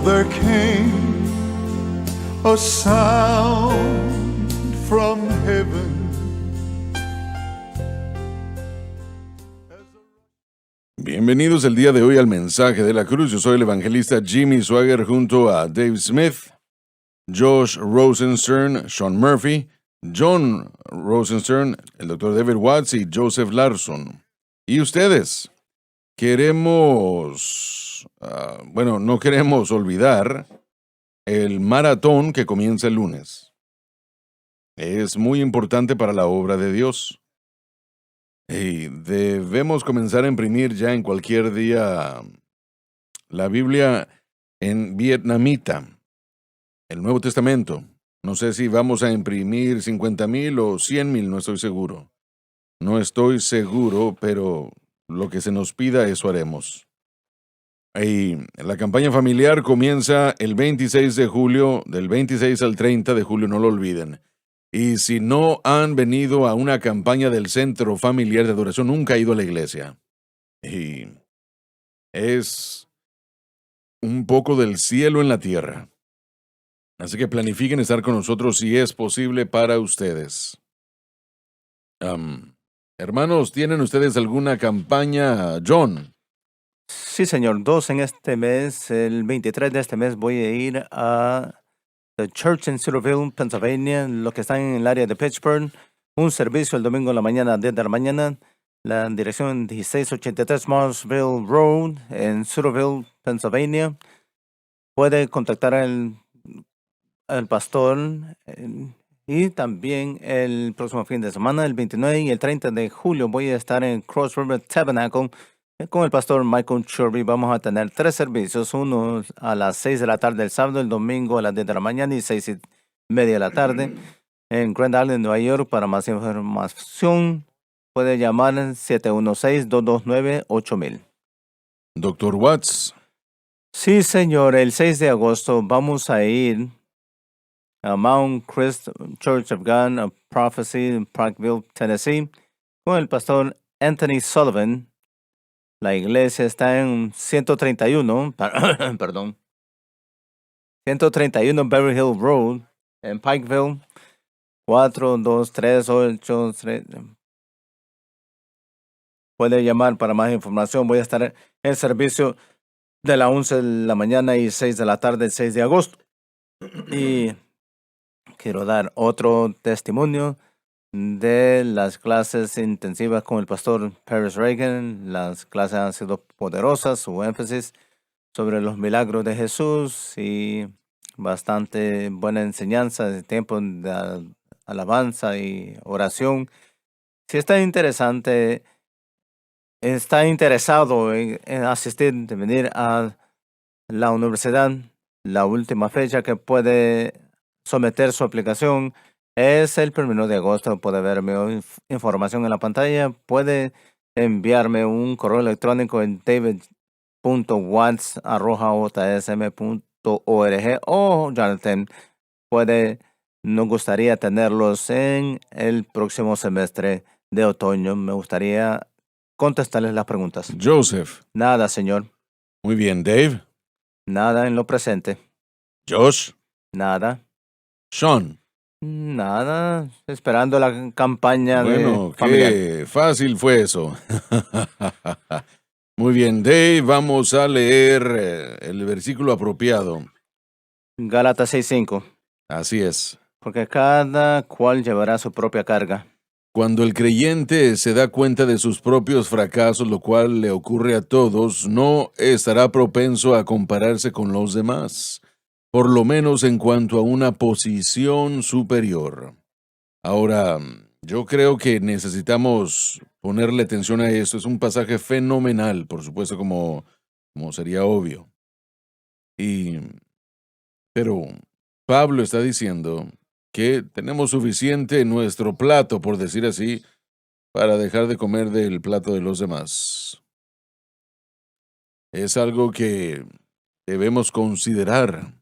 there came a sound from heaven. Bienvenidos el día de hoy al Mensaje de la Cruz. Yo soy el evangelista Jimmy Swaggart junto a Dave Smith, Josh Rosenstern, Sean Murphy, John Rosenstern, el Dr. David Watts y Joseph Larson. ¿Y ustedes? No queremos olvidar el maratón que comienza el lunes. Es muy importante para la obra de Dios. Y debemos comenzar a imprimir ya en cualquier día la Biblia en vietnamita, el Nuevo Testamento. No sé si vamos a imprimir 50,000 o 100,000, no estoy seguro. No estoy seguro, pero lo que se nos pida, eso haremos. Y la campaña familiar comienza el 26 de julio, del 26 al 30 de julio, no lo olviden. Y si no han venido a una campaña del Centro Familiar de Adoración, nunca ha ido a la iglesia. Y es un poco del cielo en la tierra. Así que planifiquen estar con nosotros si es posible para ustedes. Hermanos, ¿tienen ustedes alguna campaña, John? Sí, señor. 2 en este mes. El 23 de este mes voy a ir a The Church in Cedarville, Pennsylvania, lo que está en el área de Pittsburgh. Un servicio el domingo en la mañana, 10 de la mañana. La dirección 1683 Marsville Road en Cedarville, Pennsylvania. Puede contactar al pastor y también el próximo fin de semana, el 29 y el 30 de julio, voy a estar en Cross River Tabernacle con el pastor Michael Churby. Vamos a tener 3 servicios, uno a las 6 de la tarde el sábado, el domingo a las 10 de la mañana y 6:30 de la tarde en Grand Island, Nueva York. Para más información, puede llamar al 716-229-8000. Dr. Watts. Sí, señor, el 6 de agosto vamos a ir a Mount Christ Church of God of Prophecy en Parkville, Tennessee, con el pastor Anthony Sullivan. La iglesia está en 131 Berry Hill Road, en Pikeville, 42383. Puede llamar para más información. Voy a estar en el servicio de las 11 de la mañana y 6 de la tarde, el 6 de agosto. Y quiero dar otro testimonio de las clases intensivas con el pastor Paris Reagan. Las clases han sido poderosas, su énfasis sobre los milagros de Jesús y bastante buena enseñanza de tiempo de alabanza y oración. Si está interesado en asistir, de venir a la universidad, la última fecha que puede someter su aplicación es el 1 de agosto. Puede ver mi información en la pantalla. Puede enviarme un correo electrónico en david.watts@jsm.org o Jonathan nos gustaría tenerlos en el próximo semestre de otoño. Me gustaría contestarles las preguntas. Joseph. Nada, señor. Muy bien, Dave. Nada en lo presente. Josh. Nada. Sean. Nada. Esperando la campaña Bueno, familiar. qué fácil fue eso. Muy bien, Dave, vamos a leer el versículo apropiado. Gálatas 6:5. Así es. Porque cada cual llevará su propia carga. Cuando el creyente se da cuenta de sus propios fracasos, lo cual le ocurre a todos, no estará propenso a compararse con los demás, por lo menos en cuanto a una posición superior. Ahora, yo creo que necesitamos ponerle atención a esto. Es un pasaje fenomenal, por supuesto, como sería obvio. Pero Pablo está diciendo que tenemos suficiente en nuestro plato, por decir así, para dejar de comer del plato de los demás. Es algo que debemos considerar.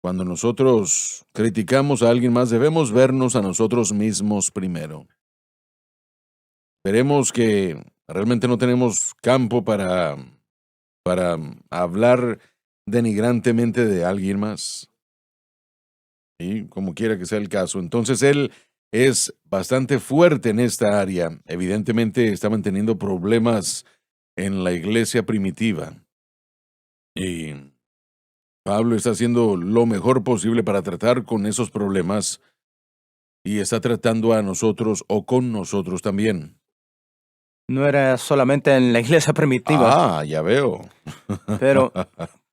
Cuando nosotros criticamos a alguien más, debemos vernos a nosotros mismos primero. Veremos que realmente no tenemos campo para hablar denigrantemente de alguien más. Y como quiera que sea el caso. Entonces él es bastante fuerte en esta área. Evidentemente estaban teniendo problemas en la iglesia primitiva. Y Pablo está haciendo lo mejor posible para tratar con esos problemas y está tratando a nosotros o con nosotros también. No era solamente en la iglesia primitiva, Ah, ya veo. pero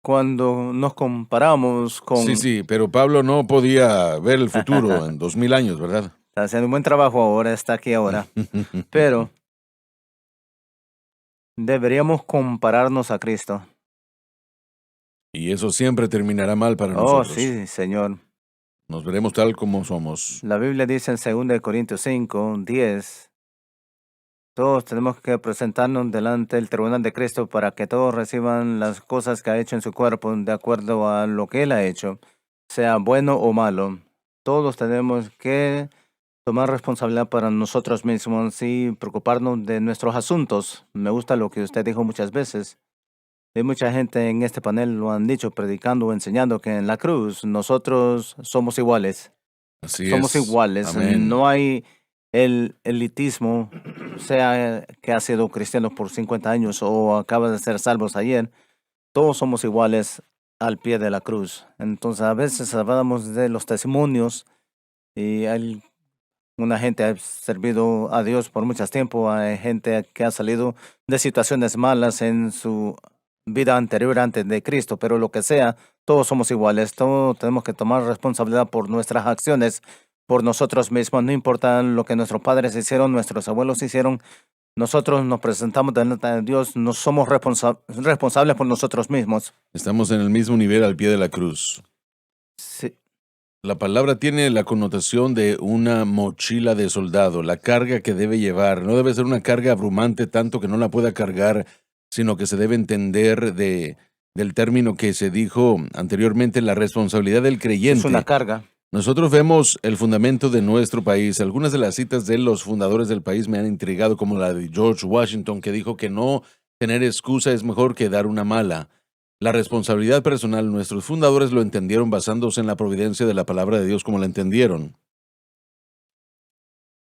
cuando nos comparamos Sí, con... sí, pero Pablo no podía ver el futuro en 2000 años, ¿verdad? Está haciendo un buen trabajo ahora, está aquí ahora, pero deberíamos compararnos a Cristo. Y eso siempre terminará mal para Oh, nosotros. sí, Señor. Nos veremos tal como somos. La Biblia dice en 2 Corintios 5:10, todos tenemos que presentarnos delante del tribunal de Cristo para que todos reciban las cosas que ha hecho en su cuerpo de acuerdo a lo que Él ha hecho, sea bueno o malo. Todos tenemos que tomar responsabilidad para nosotros mismos y preocuparnos de nuestros asuntos. Me gusta lo que usted dijo muchas veces. Hay mucha gente en este panel lo han dicho, predicando o enseñando que en la cruz nosotros somos iguales. Así Somos es. iguales. Amén. No hay el elitismo, sea que ha sido cristiano por 50 años o acaba de ser salvos ayer. Todos somos iguales al pie de la cruz. Entonces a veces hablamos de los testimonios y hay una gente ha servido a Dios por mucho tiempo, hay gente que ha salido de situaciones malas en su vida anterior antes de Cristo, pero lo que sea, todos somos iguales, todos tenemos que tomar responsabilidad por nuestras acciones, por nosotros mismos, no importa lo que nuestros padres hicieron, nuestros abuelos hicieron, nosotros nos presentamos delante de Dios, no somos responsables por nosotros mismos. Estamos en el mismo nivel al pie de la cruz. Sí, La palabra tiene la connotación de una mochila de soldado, la carga que debe llevar. No debe ser una carga abrumante tanto que no la pueda cargar, sino que se debe entender del término que se dijo anteriormente, la responsabilidad del es una creyente. carga. Nosotros vemos el fundamento de nuestro país. Algunas de las citas de los fundadores del país me han intrigado, como la de George Washington, que dijo que no tener excusa es mejor que dar una mala. La responsabilidad personal, nuestros fundadores lo entendieron basándose en la providencia de la palabra de Dios como la entendieron.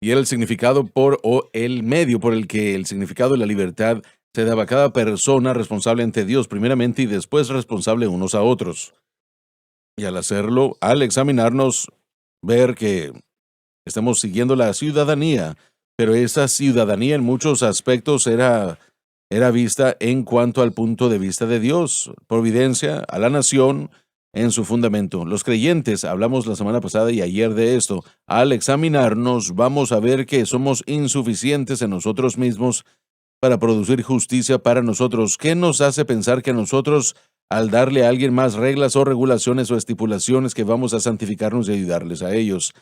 Y era el significado o el medio por el que el significado de la libertad se daba a cada persona responsable ante Dios primeramente y después responsable unos a otros. Y al hacerlo, al examinarnos, ver que estamos siguiendo la ciudadanía, pero esa ciudadanía en muchos aspectos era vista en cuanto al punto de vista de Dios, providencia a la nación en su fundamento. Los creyentes, hablamos la semana pasada y ayer de esto, al examinarnos vamos a ver que somos insuficientes en nosotros mismos para producir justicia para nosotros. ¿Qué nos hace pensar que nosotros, al darle a alguien más reglas o regulaciones o estipulaciones, que vamos a santificarnos y ayudarles a ellos?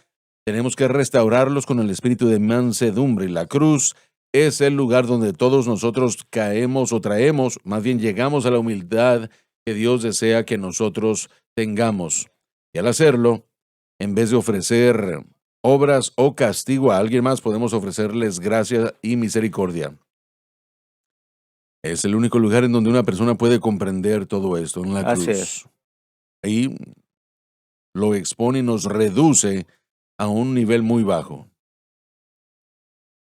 Tenemos que restaurarlos con el espíritu de mansedumbre. La cruz es el lugar donde todos nosotros caemos o traemos, más bien llegamos a la humildad que Dios desea que nosotros tengamos. Y al hacerlo, en vez de ofrecer obras o castigo a alguien más, podemos ofrecerles gracia y misericordia. Es el único lugar en donde una persona puede comprender todo esto, en la Así es. cruz. Y lo expone y nos reduce a un nivel muy bajo.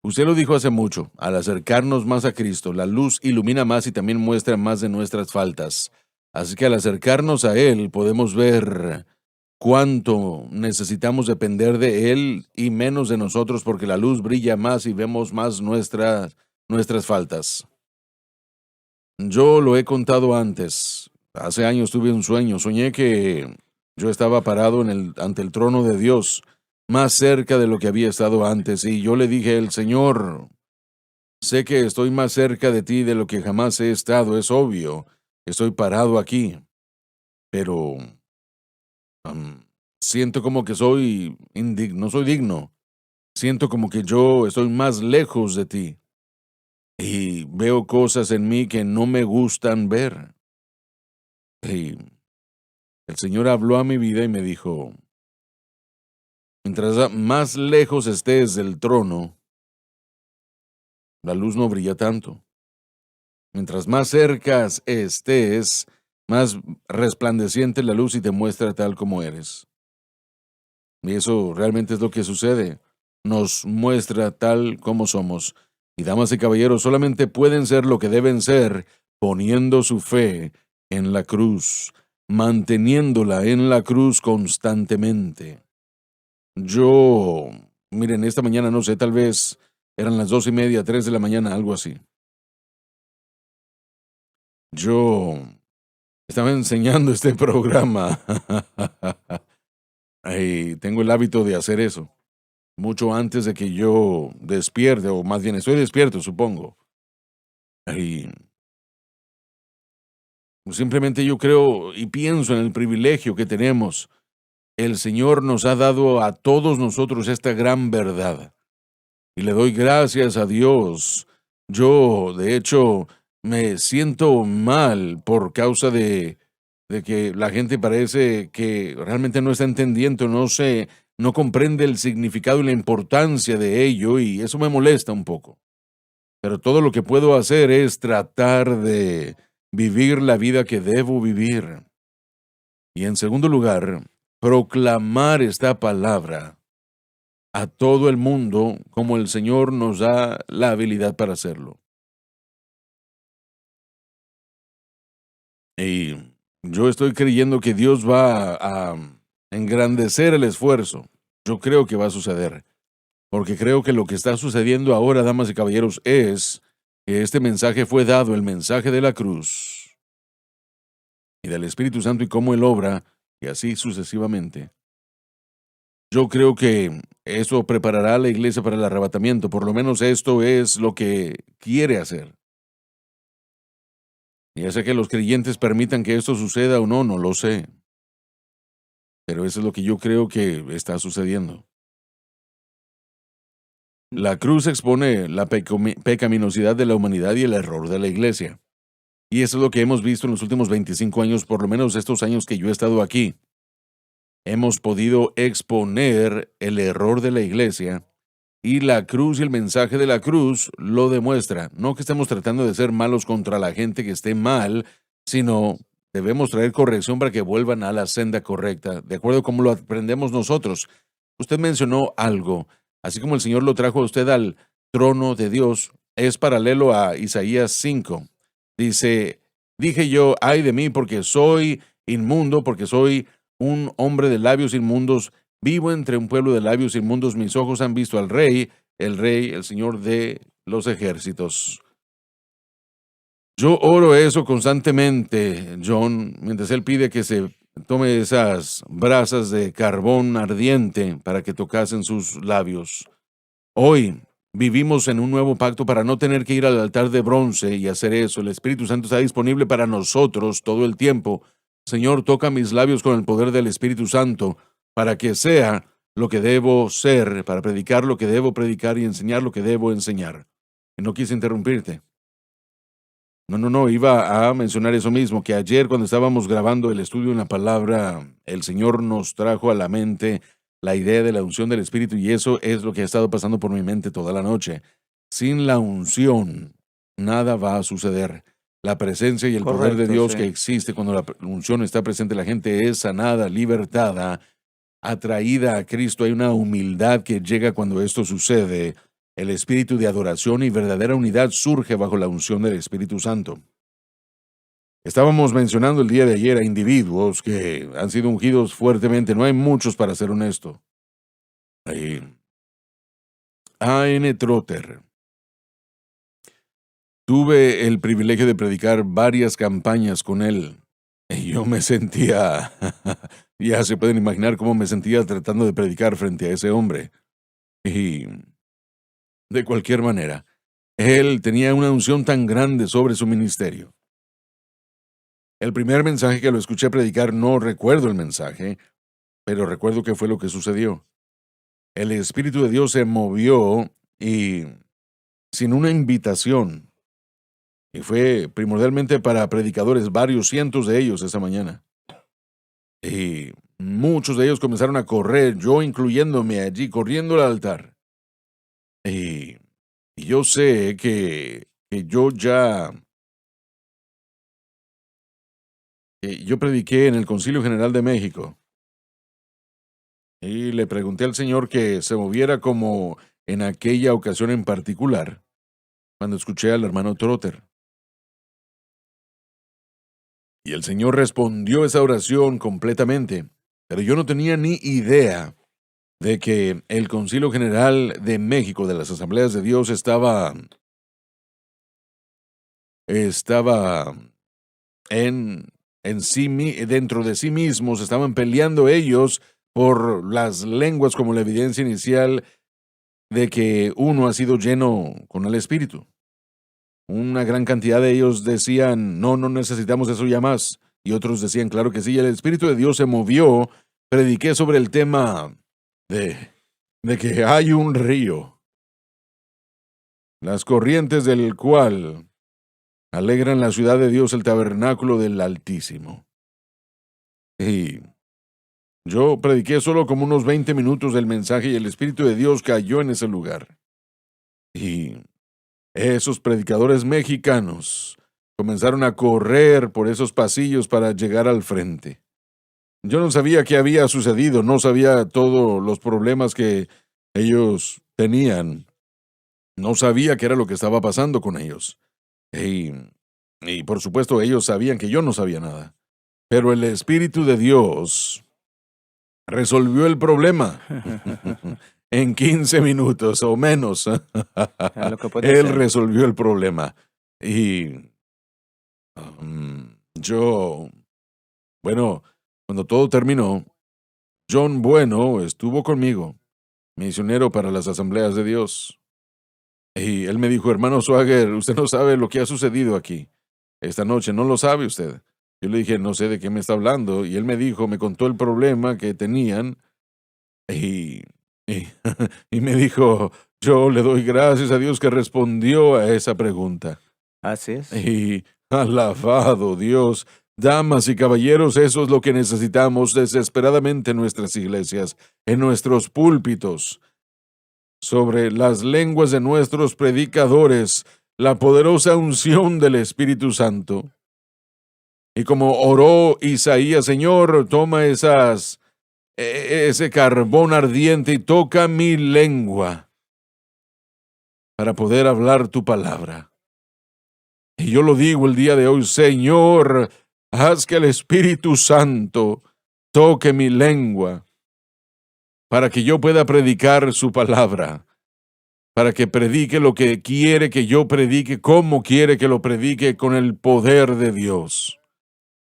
Usted lo dijo hace mucho, al acercarnos más a Cristo, la luz ilumina más y también muestra más de nuestras faltas. Así que al acercarnos a Él podemos ver cuánto necesitamos depender de Él y menos de nosotros, porque la luz brilla más y vemos más nuestras faltas. Yo lo he contado antes. Hace años tuve un sueño. Soñé que yo estaba parado ante el trono de Dios, más cerca de lo que había estado antes, y yo le dije, el Señor, sé que estoy más cerca de ti de lo que jamás he estado, es obvio. Estoy parado aquí, pero siento como que soy indigno, no soy digno. Siento como que yo estoy más lejos de ti. Y veo cosas en mí que no me gustan ver. Y el Señor habló a mi vida y me dijo, mientras más lejos estés del trono, la luz no brilla tanto. Mientras más cerca estés, más resplandeciente la luz y te muestra tal como eres. Y eso realmente es lo que sucede. Nos muestra tal como somos. Y damas y caballeros, solamente pueden ser lo que deben ser poniendo su fe en la cruz, manteniéndola en la cruz constantemente. Miren, esta mañana no sé, tal vez eran las 2:30, 3 de la mañana, algo así. Yo estaba enseñando este programa y tengo el hábito de hacer eso, mucho antes de que yo despierte, o más bien estoy despierto, supongo. Y simplemente yo creo y pienso en el privilegio que tenemos. El Señor nos ha dado a todos nosotros esta gran verdad. Y le doy gracias a Dios. Yo, de hecho, me siento mal por causa de que la gente parece que realmente no está entendiendo, no comprende el significado y la importancia de ello, y eso me molesta un poco. Pero todo lo que puedo hacer es tratar de vivir la vida que debo vivir. Y en segundo lugar, proclamar esta palabra a todo el mundo como el Señor nos da la habilidad para hacerlo. Y yo estoy creyendo que Dios va a engrandecer el esfuerzo. Yo creo que va a suceder, porque creo que lo que está sucediendo ahora, damas y caballeros, es que este mensaje fue dado, el mensaje de la cruz y del Espíritu Santo y cómo Él obra, y así sucesivamente. Yo creo que eso preparará a la iglesia para el arrebatamiento, por lo menos esto es lo que quiere hacer. Ya sea que los creyentes permitan que esto suceda o no, no lo sé. Pero eso es lo que yo creo que está sucediendo. La cruz expone la pecaminosidad de la humanidad y el error de la iglesia. Y eso es lo que hemos visto en los últimos 25 años, por lo menos estos años que yo he estado aquí. Hemos podido exponer el error de la iglesia y la cruz y el mensaje de la cruz lo demuestra. No que estemos tratando de ser malos contra la gente que esté mal, sino debemos traer corrección para que vuelvan a la senda correcta, de acuerdo a cómo lo aprendemos nosotros. Usted mencionó algo, así como el Señor lo trajo a usted al trono de Dios, es paralelo a Isaías 5. Dice, dije yo, ay de mí, porque soy inmundo, porque soy un hombre de labios inmundos, vivo entre un pueblo de labios inmundos, mis ojos han visto al Rey, el Señor de los ejércitos. Yo oro eso constantemente, John, mientras él pide que se tome esas brasas de carbón ardiente para que tocasen sus labios. Hoy vivimos en un nuevo pacto para no tener que ir al altar de bronce y hacer eso. El Espíritu Santo está disponible para nosotros todo el tiempo. Señor, toca mis labios con el poder del Espíritu Santo para que sea lo que debo ser, para predicar lo que debo predicar y enseñar lo que debo enseñar. Y no quise interrumpirte. No, iba a mencionar eso mismo, que ayer cuando estábamos grabando el estudio en la palabra, el Señor nos trajo a la mente la idea de la unción del Espíritu, y eso es lo que ha estado pasando por mi mente toda la noche. Sin la unción, nada va a suceder. La presencia y el poder de Correcto, Dios sí. que existe cuando la unción está presente, la gente es sanada, libertada, atraída a Cristo. Hay una humildad que llega cuando esto sucede. El espíritu de adoración y verdadera unidad surge bajo la unción del Espíritu Santo. Estábamos mencionando el día de ayer a individuos que han sido ungidos fuertemente. No hay muchos, para ser honesto. Hay A.N. Trotter. Tuve el privilegio de predicar varias campañas con él. Y yo me sentía, ya se pueden imaginar cómo me sentía tratando de predicar frente a ese hombre. Y de cualquier manera, él tenía una unción tan grande sobre su ministerio. El primer mensaje que lo escuché predicar, no recuerdo el mensaje, pero recuerdo que fue lo que sucedió. El Espíritu de Dios se movió y sin una invitación, y fue primordialmente para predicadores, varios cientos de ellos esa mañana. Y muchos de ellos comenzaron a correr, yo incluyéndome allí, corriendo al altar. Y yo sé que yo ya Yo prediqué en el Concilio General de México y le pregunté al Señor que se moviera como en aquella ocasión en particular, cuando escuché al hermano Trotter. Y el Señor respondió esa oración completamente, pero yo no tenía ni idea de que el Concilio General de México de las Asambleas de Dios estaba dentro de sí mismos, estaban peleando ellos por las lenguas como la evidencia inicial de que uno ha sido lleno con el Espíritu. Una gran cantidad de ellos decían, no necesitamos eso ya más. Y otros decían, claro que sí, y el Espíritu de Dios se movió. Prediqué sobre el tema de que hay un río, las corrientes del cual alegran la ciudad de Dios, el tabernáculo del Altísimo. Y yo prediqué solo como unos 20 minutos del mensaje y el Espíritu de Dios cayó en ese lugar. Y esos predicadores mexicanos comenzaron a correr por esos pasillos para llegar al frente. Yo no sabía qué había sucedido, no sabía todos los problemas que ellos tenían. No sabía qué era lo que estaba pasando con ellos. Y por supuesto ellos sabían que yo no sabía nada. Pero el Espíritu de Dios resolvió el problema en 15 minutos o menos. Lo que puede Él ser. resolvió el problema. Y bueno, cuando todo terminó, John Bueno estuvo conmigo, misionero para las Asambleas de Dios. Y él me dijo, hermano Swagger, usted no sabe lo que ha sucedido aquí esta noche, ¿no lo sabe usted? Yo le dije, no sé de qué me está hablando. Y él me dijo, me contó el problema que tenían. Y y me dijo, yo le doy gracias a Dios que respondió a esa pregunta. Así es. Y alabado Dios, damas y caballeros, eso es lo que necesitamos desesperadamente en nuestras iglesias, en nuestros púlpitos, sobre las lenguas de nuestros predicadores, la poderosa unción del Espíritu Santo. Y como oró Isaías, Señor, toma ese carbón ardiente y toca mi lengua para poder hablar tu palabra. Y yo lo digo el día de hoy, Señor, haz que el Espíritu Santo toque mi lengua para que yo pueda predicar su palabra, para que predique lo que quiere que yo predique, como quiere que lo predique, con el poder de Dios.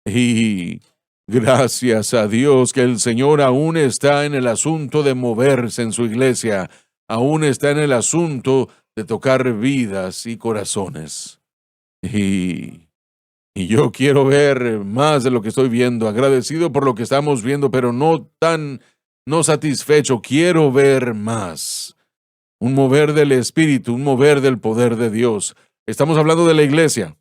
Y gracias a Dios que el Señor aún está en el asunto de moverse en su iglesia, aún está en el asunto de tocar vidas y corazones. Y yo quiero ver más de lo que estoy viendo, agradecido por lo que estamos viendo, pero no satisfecho, quiero ver más. Un mover del Espíritu, un mover del poder de Dios. Estamos hablando de la iglesia.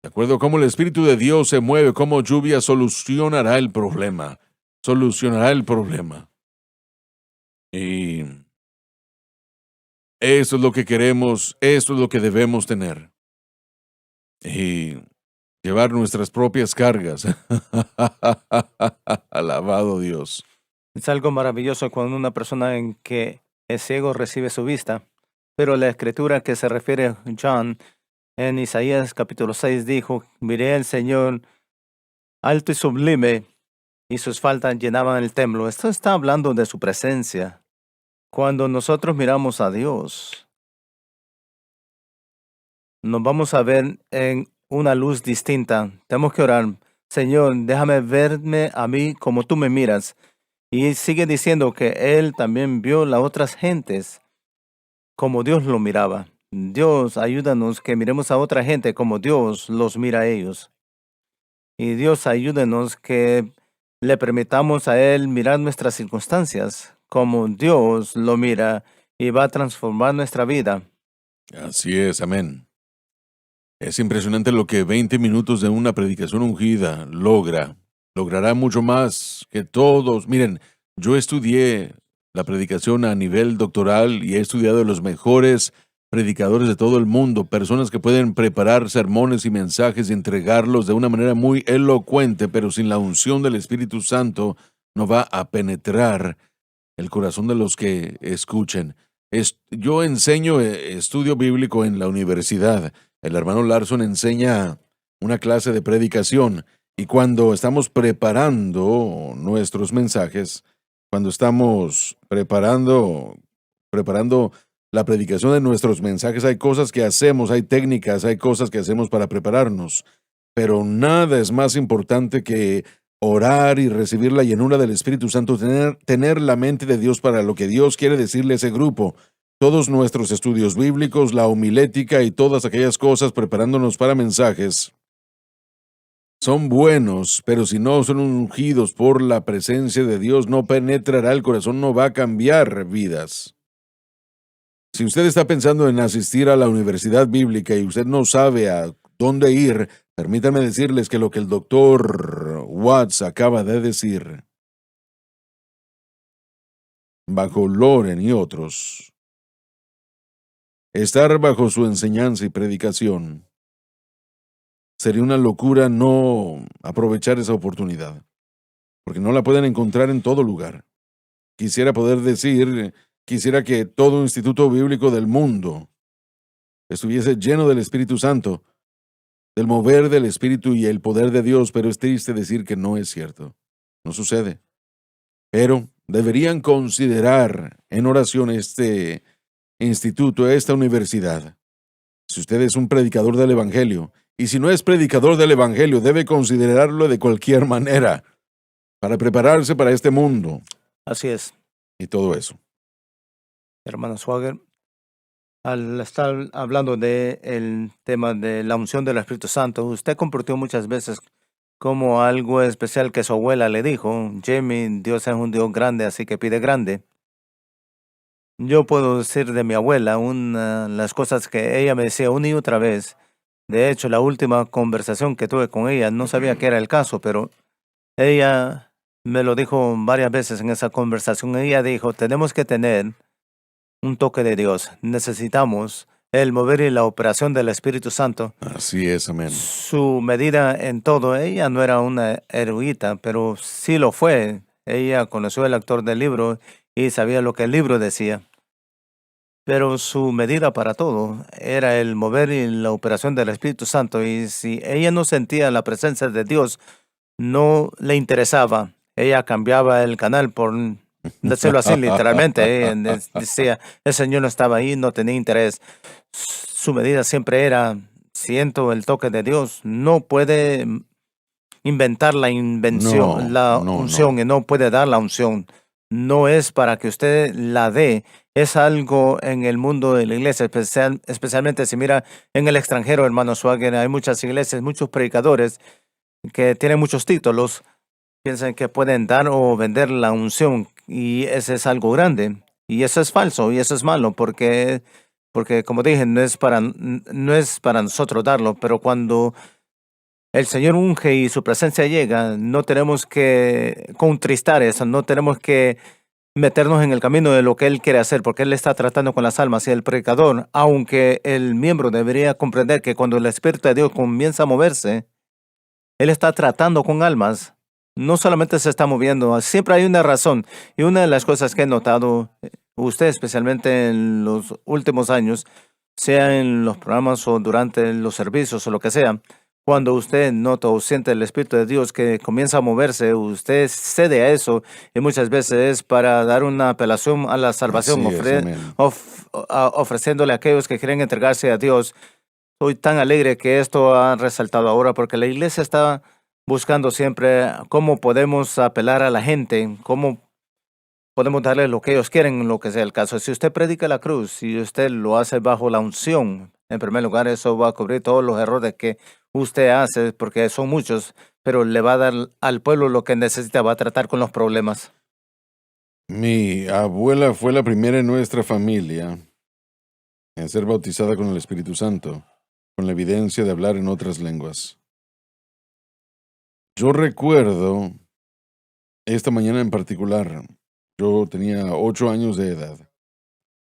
De acuerdo a cómo el Espíritu de Dios se mueve, cómo lluvia solucionará el problema. Solucionará el problema. Y eso es lo que queremos, esto es lo que debemos tener. Y llevar nuestras propias cargas. Alabado Dios. Es algo maravilloso cuando una persona en que es ciego recibe su vista. Pero la escritura que se refiere a John en Isaías capítulo 6 dijo, miré al Señor alto y sublime, y sus faldas llenaban el templo. Esto está hablando de su presencia. Cuando nosotros miramos a Dios, nos vamos a ver en una luz distinta. Tenemos que orar, Señor, déjame verme a mí como tú me miras. Y sigue diciendo que Él también vio las otras gentes como Dios lo miraba. Dios, ayúdanos que miremos a otra gente como Dios los mira a ellos. Y Dios, ayúdanos que le permitamos a Él mirar nuestras circunstancias como Dios lo mira y va a transformar nuestra vida. Así es, amén. Es impresionante lo que 20 minutos de una predicación ungida logrará mucho más que todos. Miren, yo estudié la predicación a nivel doctoral y he estudiado los mejores predicadores de todo el mundo, personas que pueden preparar sermones y mensajes y entregarlos de una manera muy elocuente, pero sin la unción del Espíritu Santo no va a penetrar el corazón de los que escuchen. Yo enseño estudio bíblico en la universidad. El hermano Larson enseña una clase de predicación, y cuando estamos preparando nuestros mensajes, cuando estamos preparando la predicación de nuestros mensajes, hay cosas que hacemos, hay técnicas, hay cosas que hacemos para prepararnos, pero nada es más importante que orar y recibir la llenura del Espíritu Santo, tener la mente de Dios para lo que Dios quiere decirle a ese grupo. Todos nuestros estudios bíblicos, la homilética y todas aquellas cosas preparándonos para mensajes son buenos, pero si no son ungidos por la presencia de Dios, no penetrará el corazón, no va a cambiar vidas. Si usted está pensando en asistir a la universidad bíblica y usted no sabe a dónde ir, permítanme decirles que lo que el doctor Watts acaba de decir, bajo Loren y otros, estar bajo su enseñanza y predicación, sería una locura no aprovechar esa oportunidad, porque no la pueden encontrar en todo lugar. Quisiera poder decir, quisiera que todo instituto bíblico del mundo estuviese lleno del Espíritu Santo, del mover del Espíritu y el poder de Dios, pero es triste decir que no es cierto. No sucede. Pero deberían considerar en oración este instituto, esta universidad. Si usted es un predicador del Evangelio, y si no es predicador del Evangelio, debe considerarlo de cualquier manera para prepararse para este mundo Así es, y todo eso. hermano Swagger. Al estar hablando del tema de la unción del Espíritu Santo, usted compartió muchas veces como algo especial que su abuela le dijo: Jamie, Dios es un Dios grande, así que pide grande. Yo puedo decir de mi abuela las cosas que ella me decía una y otra vez. De hecho, la última conversación que tuve con ella, no sabía que era el caso, pero ella me lo dijo varias veces en esa conversación. Ella dijo: tenemos que tener un toque de Dios. Necesitamos el mover y la operación del Espíritu Santo. Así es, amén. Su medida en todo, ella no era una erudita, pero sí lo fue. Ella conoció el autor del libro y sabía lo que el libro decía. Pero su medida para todo era el mover y la operación del Espíritu Santo. Y si ella no sentía la presencia de Dios, no le interesaba. Ella cambiaba el canal por decirlo así, literalmente. Decía, el Señor no estaba ahí, no tenía interés. Su medida siempre era: siento el toque de Dios. No puede inventar la invención, la unción, y no puede dar la unción. No es para que usted la dé. Es algo en el mundo de la iglesia, especialmente si mira en el extranjero, hermano Swagger. Hay muchas iglesias, muchos predicadores que tienen muchos títulos, piensan que pueden dar o vender la unción, y ese es algo grande. Y eso es falso y eso es malo, porque como dije, no es para nosotros darlo, pero cuando el Señor unge y su presencia llega, no tenemos que contristar eso, no tenemos que meternos en el camino de lo que Él quiere hacer, porque Él está tratando con las almas. Y el predicador, aunque el miembro debería comprender que cuando el Espíritu de Dios comienza a moverse, Él está tratando con almas. No solamente se está moviendo, siempre hay una razón. Y una de las cosas que he notado, usted especialmente en los últimos años, sea en los programas o durante los servicios o lo que sea, cuando usted nota o siente el Espíritu de Dios que comienza a moverse, usted cede a eso, y muchas veces es para dar una apelación a la salvación, ofreciéndole a aquellos que quieren entregarse a Dios. Soy tan alegre que esto ha resaltado ahora, porque la iglesia está buscando siempre cómo podemos apelar a la gente, cómo podemos darle lo que ellos quieren, lo que sea el caso. Si usted predica la cruz, si usted lo hace bajo la unción, en primer lugar, eso va a cubrir todos los errores que usted hace, porque son muchos, pero le va a dar al pueblo lo que necesita, va a tratar con los problemas. Mi abuela fue la primera en nuestra familia en ser bautizada con el Espíritu Santo, con la evidencia de hablar en otras lenguas. Yo recuerdo esta mañana en particular. Yo tenía 8 años de edad,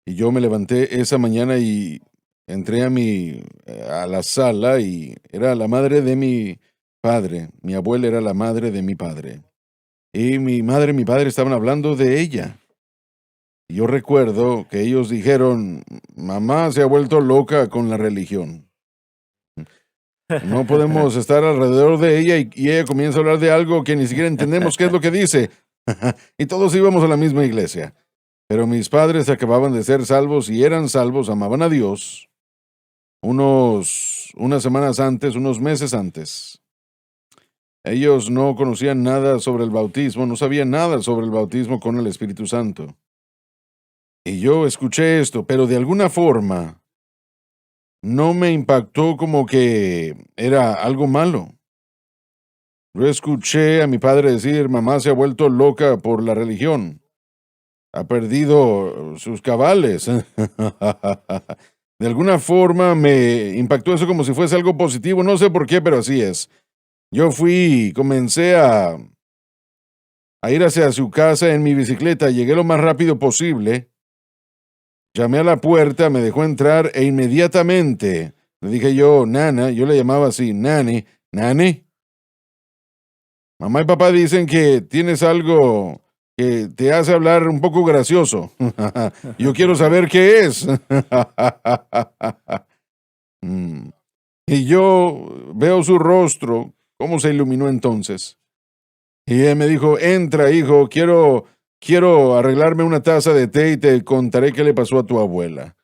y yo me levanté esa mañana y entré a la sala y era la madre de mi padre. Mi abuela era la madre de mi padre. Y mi madre y mi padre estaban hablando de ella. Y yo recuerdo que ellos dijeron, mamá se ha vuelto loca con la religión. No podemos estar alrededor de ella y ella comienza a hablar de algo que ni siquiera entendemos qué es lo que dice. Y todos íbamos a la misma iglesia. Pero mis padres acababan de ser salvos y eran salvos, amaban a Dios. Unas semanas antes, unos meses antes. Ellos no conocían nada sobre el bautismo, no sabían nada sobre el bautismo con el Espíritu Santo. Y yo escuché esto, pero de alguna forma no me impactó como que era algo malo. Yo escuché a mi padre decir, mamá se ha vuelto loca por la religión. Ha perdido sus cabales. De alguna forma me impactó eso como si fuese algo positivo. No sé por qué, pero así es. Yo comencé a ir hacia su casa en mi bicicleta. Llegué lo más rápido posible. Llamé a la puerta, me dejó entrar e inmediatamente le dije yo, Nana, yo le llamaba así, Nani, Nani. Mamá y papá dicen que tienes algo que te hace hablar un poco gracioso. Yo quiero saber qué es. Y yo veo su rostro, cómo se iluminó entonces. Y él me dijo, entra, hijo, quiero arreglarme una taza de té y te contaré qué le pasó a tu abuela.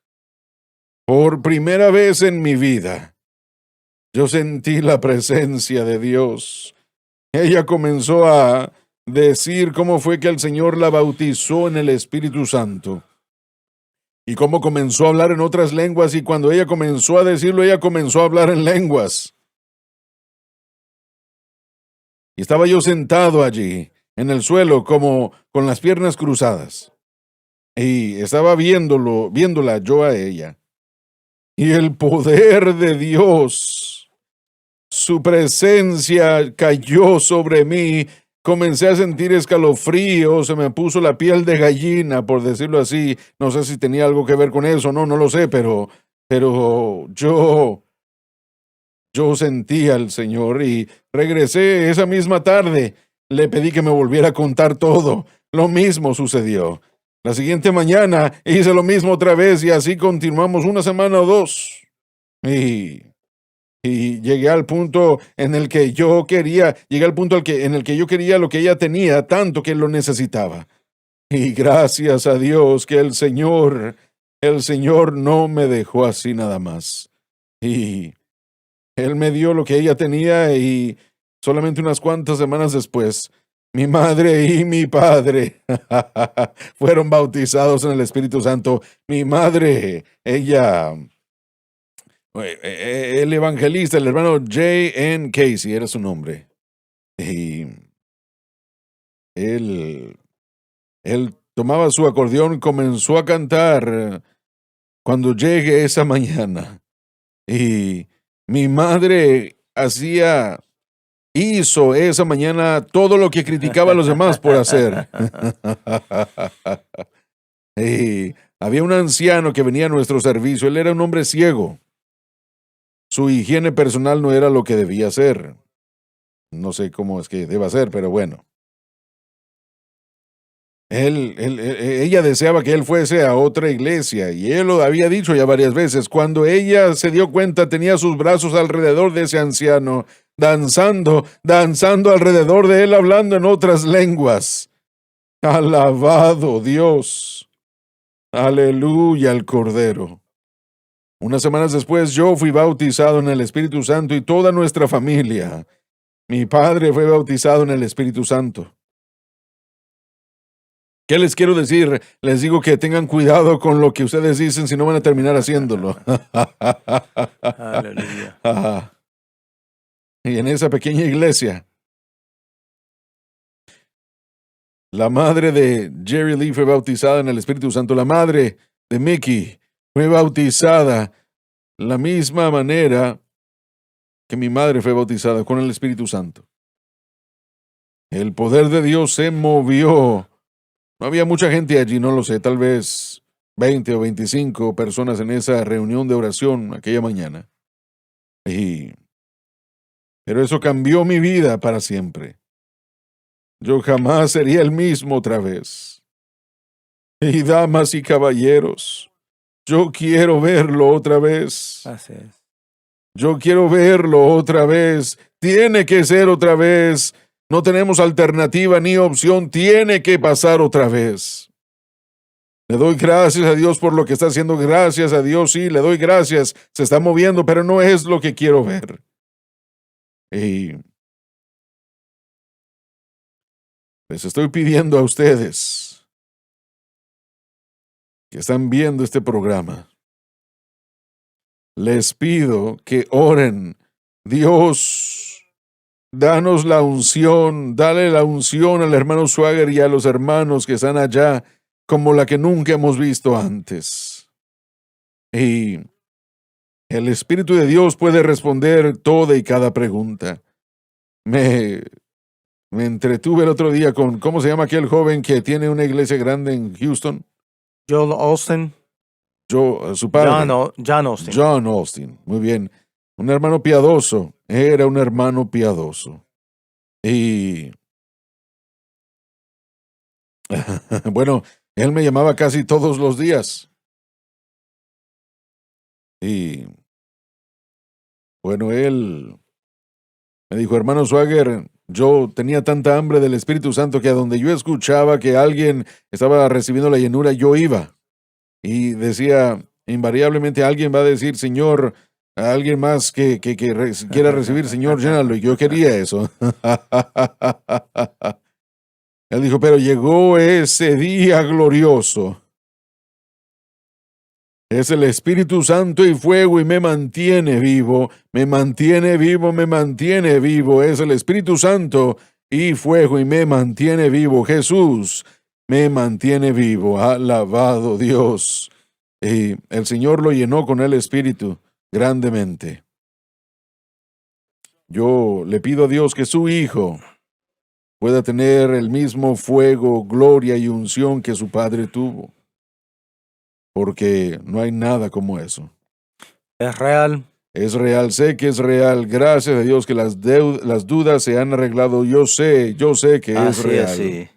Por primera vez en mi vida, yo sentí la presencia de Dios. Ella comenzó a decir cómo fue que el Señor la bautizó en el Espíritu Santo. Y cómo comenzó a hablar en otras lenguas, y cuando ella comenzó a decirlo, ella comenzó a hablar en lenguas. Y estaba yo sentado allí, en el suelo, como con las piernas cruzadas. Y estaba viéndola yo a ella. Y el poder de Dios, su presencia cayó sobre mí. Comencé a sentir escalofríos, se me puso la piel de gallina, por decirlo así. No sé si tenía algo que ver con eso, no lo sé, pero yo sentí al Señor y regresé esa misma tarde. Le pedí que me volviera a contar todo. Lo mismo sucedió. La siguiente mañana hice lo mismo otra vez y así continuamos una semana o dos. Y llegué al punto en el que yo quería, en el que yo quería lo que ella tenía, tanto que lo necesitaba. Y gracias a Dios que el Señor no me dejó así nada más. Y Él me dio lo que ella tenía y solamente unas cuantas semanas después, mi madre y mi padre fueron bautizados en el Espíritu Santo. Mi madre, el evangelista, el hermano J.N. Casey era su nombre. Y él tomaba su acordeón y comenzó a cantar cuando llegue esa mañana. Y mi madre hizo esa mañana todo lo que criticaba a los demás por hacer. Y había un anciano que venía a nuestro servicio. Él era un hombre ciego. Su higiene personal no era lo que debía ser. No sé cómo es que deba ser, pero bueno. Ella deseaba que él fuese a otra iglesia y él lo había dicho ya varias veces. Cuando ella se dio cuenta, tenía sus brazos alrededor de ese anciano, danzando alrededor de él, hablando en otras lenguas. Alabado Dios. Aleluya al Cordero. Unas semanas después yo fui bautizado en el Espíritu Santo y toda nuestra familia. Mi padre fue bautizado en el Espíritu Santo. ¿Qué les quiero decir? Les digo que tengan cuidado con lo que ustedes dicen, si no van a terminar haciéndolo. Aleluya. Y en esa pequeña iglesia, la madre de Jerry Lee fue bautizada en el Espíritu Santo. La madre de Mickey fue bautizada la misma manera que mi madre fue bautizada, con el Espíritu Santo. El poder de Dios se movió. No había mucha gente allí, no lo sé, tal vez 20 o 25 personas en esa reunión de oración aquella mañana. Pero eso cambió mi vida para siempre. Yo jamás sería el mismo otra vez. Y damas y caballeros, yo quiero verlo otra vez. Así es. Yo quiero verlo otra vez. Tiene que ser otra vez. No tenemos alternativa ni opción. Tiene que pasar otra vez. Le doy gracias a Dios por lo que está haciendo. Gracias a Dios, sí, le doy gracias. Se está moviendo, pero no es lo que quiero ver. Y les estoy pidiendo a ustedes que están viendo este programa. Les pido que oren. Dios, danos la unción, dale la unción al hermano Swagger y a los hermanos que están allá como la que nunca hemos visto antes. Y el Espíritu de Dios puede responder toda y cada pregunta. Me entretuve el otro día con, ¿cómo se llama aquel joven que tiene una iglesia grande en Houston? Joel Austin. Su padre. John Austin. John Austin, muy bien. Un hermano piadoso, era un hermano piadoso. Y bueno, él me llamaba casi todos los días. Y bueno, él me dijo, hermano Swagger, yo tenía tanta hambre del Espíritu Santo que a donde yo escuchaba que alguien estaba recibiendo la llenura, yo iba. Y decía, invariablemente alguien va a decir, Señor, a alguien más que quiera recibir, Señor, llénalo. Y yo quería eso. Él dijo, pero llegó ese día glorioso. Es el Espíritu Santo y fuego y me mantiene vivo, me mantiene vivo, me mantiene vivo. Es el Espíritu Santo y fuego y me mantiene vivo. Jesús me mantiene vivo. Alabado Dios. Y el Señor lo llenó con el Espíritu grandemente. Yo le pido a Dios que su Hijo pueda tener el mismo fuego, gloria y unción que su Padre tuvo. Porque no hay nada como eso. Es real. Es real, sé que es real. Gracias a Dios que las dudas se han arreglado. Yo sé que es real. Así.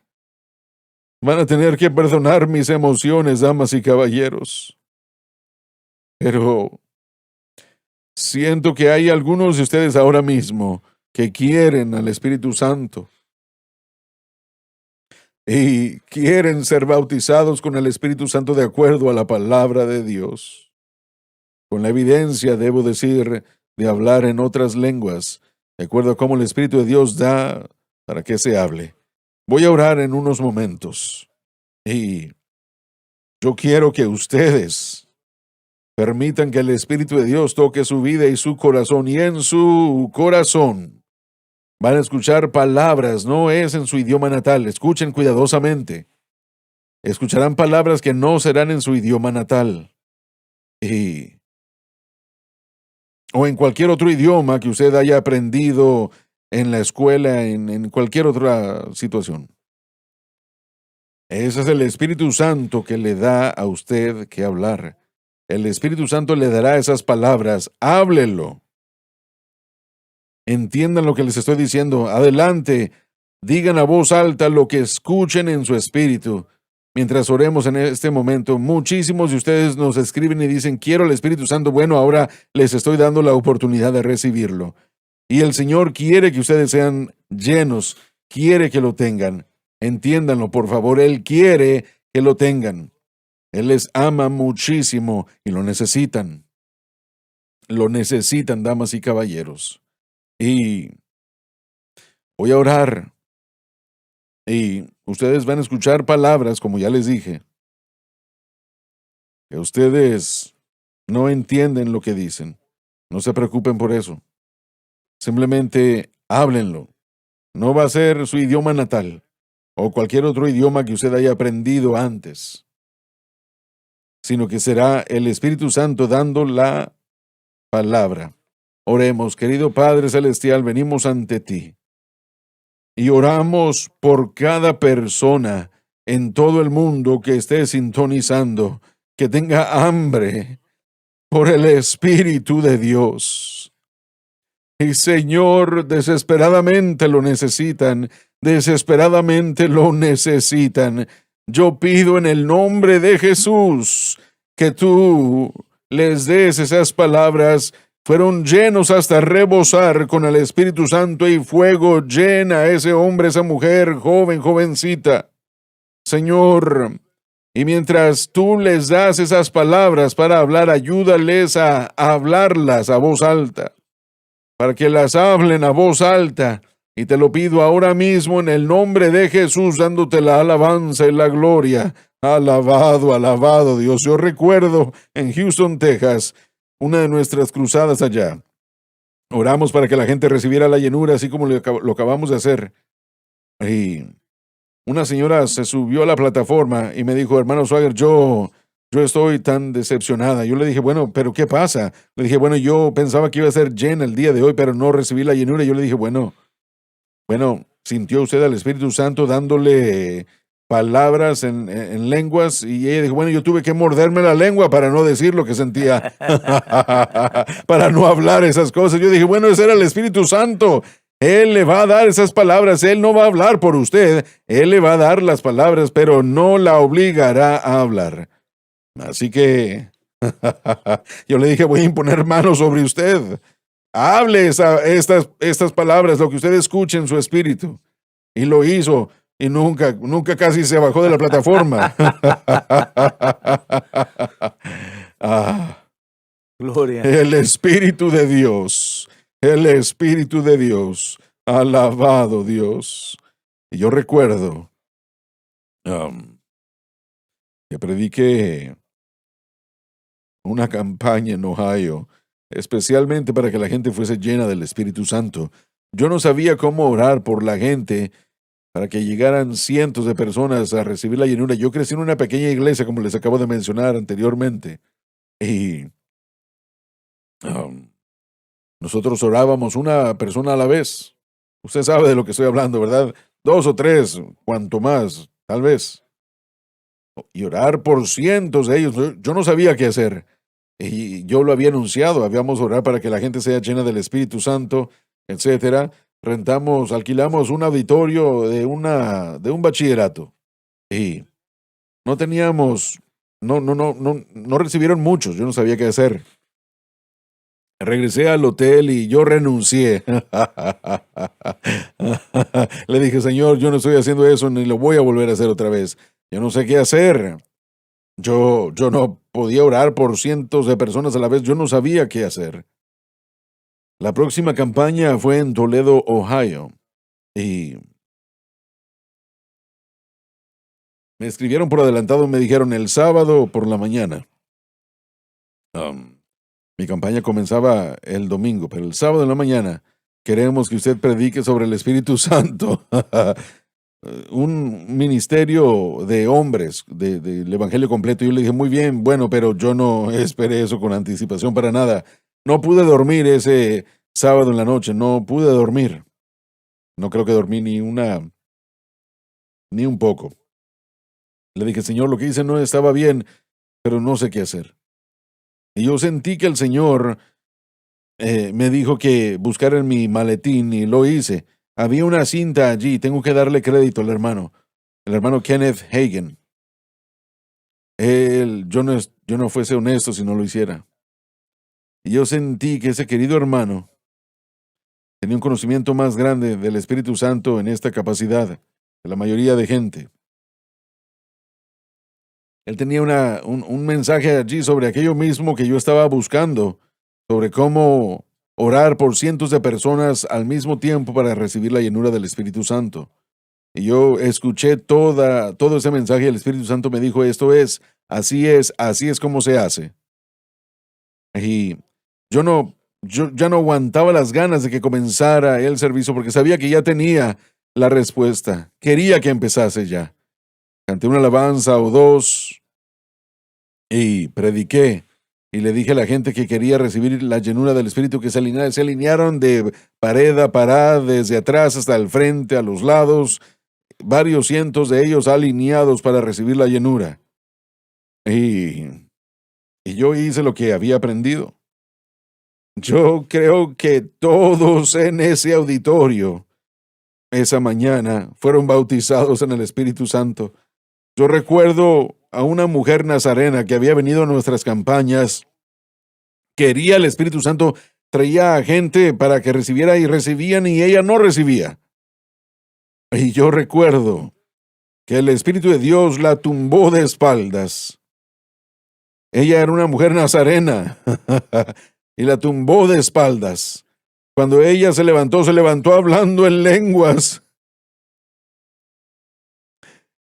Van a tener que perdonar mis emociones, damas y caballeros. Pero siento que hay algunos de ustedes ahora mismo que quieren al Espíritu Santo. Y quieren ser bautizados con el Espíritu Santo de acuerdo a la palabra de Dios. Con la evidencia, debo decir, de hablar en otras lenguas, de acuerdo a cómo el Espíritu de Dios da para que se hable. Voy a orar en unos momentos. Y yo quiero que ustedes permitan que el Espíritu de Dios toque su vida y su corazón. Y en su corazón van a escuchar palabras, no es en su idioma natal. Escuchen cuidadosamente. Escucharán palabras que no serán en su idioma natal. O en cualquier otro idioma que usted haya aprendido en la escuela, en cualquier otra situación. Ese es el Espíritu Santo que le da a usted que hablar. El Espíritu Santo le dará esas palabras. Háblelo. Entiendan lo que les estoy diciendo. Adelante. Digan a voz alta lo que escuchen en su espíritu. Mientras oremos en este momento, muchísimos de ustedes nos escriben y dicen, quiero el Espíritu Santo. Bueno, ahora les estoy dando la oportunidad de recibirlo. Y el Señor quiere que ustedes sean llenos, quiere que lo tengan. Entiéndanlo, por favor. Él quiere que lo tengan. Él les ama muchísimo y lo necesitan. Lo necesitan, damas y caballeros. Y voy a orar. Y ustedes van a escuchar palabras, como ya les dije, que ustedes no entienden lo que dicen. No se preocupen por eso. Simplemente háblenlo. No va a ser su idioma natal o cualquier otro idioma que usted haya aprendido antes, sino que será el Espíritu Santo dando la palabra. Oremos, querido Padre Celestial, venimos ante ti y oramos por cada persona en todo el mundo que esté sintonizando, que tenga hambre por el Espíritu de Dios. Y Señor, desesperadamente lo necesitan, desesperadamente lo necesitan. Yo pido en el nombre de Jesús que tú les des esas palabras. Fueron llenos hasta rebosar con el Espíritu Santo y fuego llena a ese hombre, esa mujer, joven, jovencita. Señor, y mientras tú les das esas palabras para hablar, ayúdales a hablarlas a voz alta, para que las hablen a voz alta. Y te lo pido ahora mismo en el nombre de Jesús, dándote la alabanza y la gloria. Alabado, alabado Dios. Yo recuerdo en Houston, Texas, una de nuestras cruzadas allá. Oramos para que la gente recibiera la llenura, así como lo acabamos de hacer. Y una señora se subió a la plataforma y me dijo, hermano Swagger, yo estoy tan decepcionada. Yo le dije, bueno, ¿pero qué pasa? Le dije, bueno, yo pensaba que iba a ser llena el día de hoy, pero no recibí la llenura. Yo le dije, bueno, ¿sintió usted al Espíritu Santo dándole palabras en lenguas? Y ella dijo, bueno, yo tuve que morderme la lengua para no decir lo que sentía, para no hablar esas cosas. Yo dije, bueno, ese era el Espíritu Santo. Él le va a dar esas palabras, Él no va a hablar por usted, Él le va a dar las palabras, pero no la obligará a hablar. Así que yo le dije, voy a imponer manos sobre usted. Hable estas palabras, lo que usted escuche en su espíritu. Y lo hizo, y nunca casi se bajó de la plataforma. Gloria. El Espíritu de Dios, el Espíritu de Dios, alabado Dios. Y yo recuerdo que prediqué una campaña en Ohio, especialmente para que la gente fuese llena del Espíritu Santo. Yo no sabía cómo orar por la gente para que llegaran cientos de personas a recibir la llenura. Yo crecí en una pequeña iglesia, como les acabo de mencionar anteriormente, y nosotros orábamos una persona a la vez. Usted sabe de lo que estoy hablando, ¿verdad? 2 o 3, cuanto más, tal vez. Y orar por cientos de ellos. Yo no sabía qué hacer. Y yo lo había anunciado. Habíamos orar para que la gente sea llena del Espíritu Santo, etcétera. Alquilamos un auditorio de un bachillerato. Y no recibieron muchos. Yo no sabía qué hacer. Regresé al hotel y yo renuncié. Le dije, Señor, yo no estoy haciendo eso ni lo voy a volver a hacer otra vez. Yo no sé qué hacer. Yo no podía orar por cientos de personas a la vez. Yo no sabía qué hacer. La próxima campaña fue en Toledo, Ohio. Y me escribieron por adelantado, me dijeron el sábado por la mañana. Mi campaña comenzaba el domingo, pero el sábado en la mañana queremos que usted predique sobre el Espíritu Santo. Un ministerio de hombres del Evangelio completo. Yo le dije, muy bien, bueno, pero yo no esperé eso con anticipación para nada. No pude dormir ese sábado en la noche, no pude dormir. No creo que dormí ni un poco. Le dije, Señor, lo que hice no estaba bien, pero no sé qué hacer. Y yo sentí que el Señor me dijo que buscara en mi maletín y lo hice. Había una cinta allí, tengo que darle crédito al hermano, el hermano Kenneth Hagin. Yo no fuese honesto si no lo hiciera. Y yo sentí que ese querido hermano tenía un conocimiento más grande del Espíritu Santo en esta capacidad que la mayoría de gente. Él tenía un mensaje allí sobre aquello mismo que yo estaba buscando, sobre cómo orar por cientos de personas al mismo tiempo para recibir la llenura del Espíritu Santo. Y yo escuché todo ese mensaje y el Espíritu Santo me dijo, así es como se hace. Y yo ya no aguantaba las ganas de que comenzara el servicio porque sabía que ya tenía la respuesta. Quería que empezase ya. Canté una alabanza o dos y prediqué. Y le dije a la gente que quería recibir la llenura del Espíritu que se alinearon de pared a pared, desde atrás hasta el frente, a los lados, varios cientos de ellos alineados para recibir la llenura. Y y yo hice lo que había aprendido. Yo creo que todos en ese auditorio esa mañana fueron bautizados en el Espíritu Santo. Yo recuerdo a una mujer nazarena que había venido a nuestras campañas, quería el Espíritu Santo, traía a gente para que recibiera y recibían y ella no recibía. Y yo recuerdo que el Espíritu de Dios la tumbó de espaldas. Ella era una mujer nazarena y la tumbó de espaldas. Cuando ella se levantó hablando en lenguas.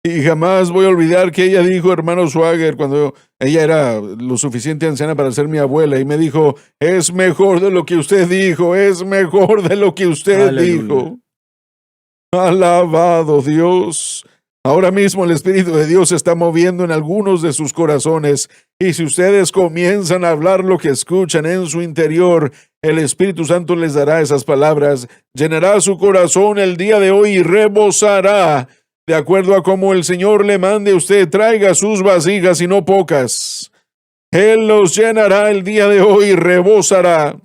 Y jamás voy a olvidar que ella dijo, hermano Swagger, cuando ella era lo suficiente anciana para ser mi abuela, y me dijo, es mejor de lo que usted dijo, es mejor de lo que usted Aleluya. dijo. Alabado Dios. Ahora mismo el Espíritu de Dios se está moviendo en algunos de sus corazones, y si ustedes comienzan a hablar lo que escuchan en su interior, el Espíritu Santo les dará esas palabras, llenará su corazón el día de hoy y rebosará. De acuerdo a cómo el Señor le mande, usted traiga sus vasijas y no pocas. Él los llenará el día de hoy y rebosará